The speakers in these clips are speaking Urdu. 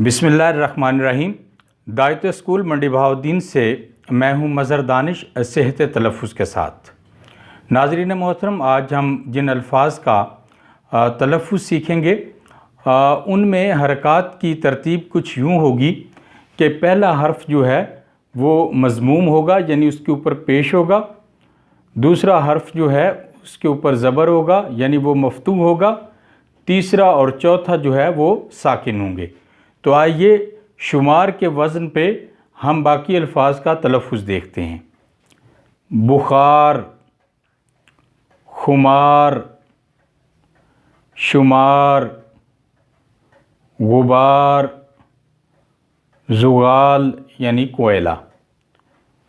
بسم اللہ الرحمن الرحیم۔ دعوت اسکول منڈی بہاؤالدین سے میں ہوں مظہر دانش صحت تلفظ کے ساتھ۔ ناظرین محترم، آج ہم جن الفاظ کا تلفظ سیکھیں گے ان میں حرکات کی ترتیب کچھ یوں ہوگی کہ پہلا حرف جو ہے وہ مضموم ہوگا، یعنی اس کے اوپر پیش ہوگا۔ دوسرا حرف جو ہے اس کے اوپر زبر ہوگا، یعنی وہ مفتوح ہوگا۔ تیسرا اور چوتھا جو ہے وہ ساکن ہوں گے۔ تو آئیے شمار کے وزن پہ ہم باقی الفاظ کا تلفظ دیکھتے ہیں۔ بخار، خمار، شمار، غبار، زغال یعنی کوئلہ،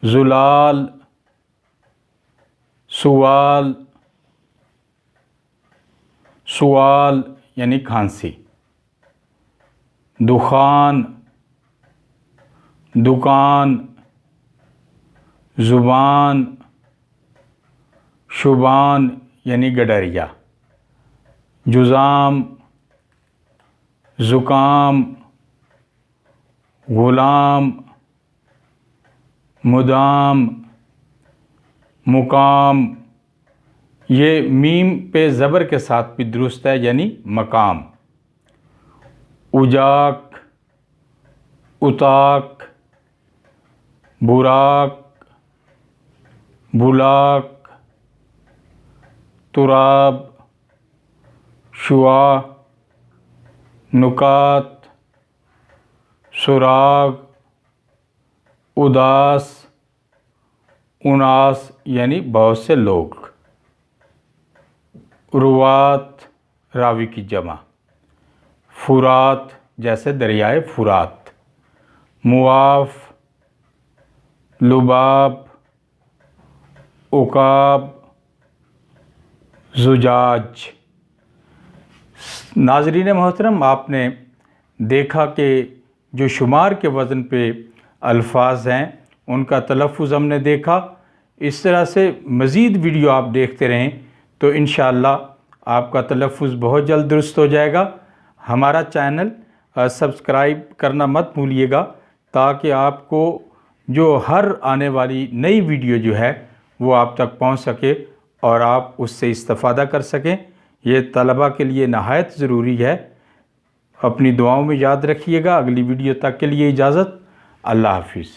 زلال، سوال، سوال یعنی کھانسی، دخان، دکان، زبان، شبان یعنی گڈریا، جذام، زکام، غلام، مدام، مقام، یہ میم پہ زبر کے ساتھ بھی درست ہے، یعنی مقام، اجاک، اتاک، براق، بلاک، تراب، شعاع، نکات، سراغ، اداس، اناس یعنی بہت سے لوگ، روات راوی کی جمع، فرات جیسے دریائے فرات، معاف، لباب، عقاب، زجاج۔ ناظرین محترم، آپ نے دیکھا کہ جو شمار کے وزن پہ الفاظ ہیں ان کا تلفظ ہم نے دیکھا۔ اس طرح سے مزید ویڈیو آپ دیکھتے رہیں تو انشاءاللہ آپ کا تلفظ بہت جلد درست ہو جائے گا۔ ہمارا چینل سبسکرائب کرنا مت بھولیے گا تاکہ آپ کو جو ہر آنے والی نئی ویڈیو جو ہے وہ آپ تک پہنچ سکے اور آپ اس سے استفادہ کر سکیں۔ یہ طلبہ کے لیے نہایت ضروری ہے۔ اپنی دعاؤں میں یاد رکھیے گا۔ اگلی ویڈیو تک کے لیے اجازت۔ اللہ حافظ۔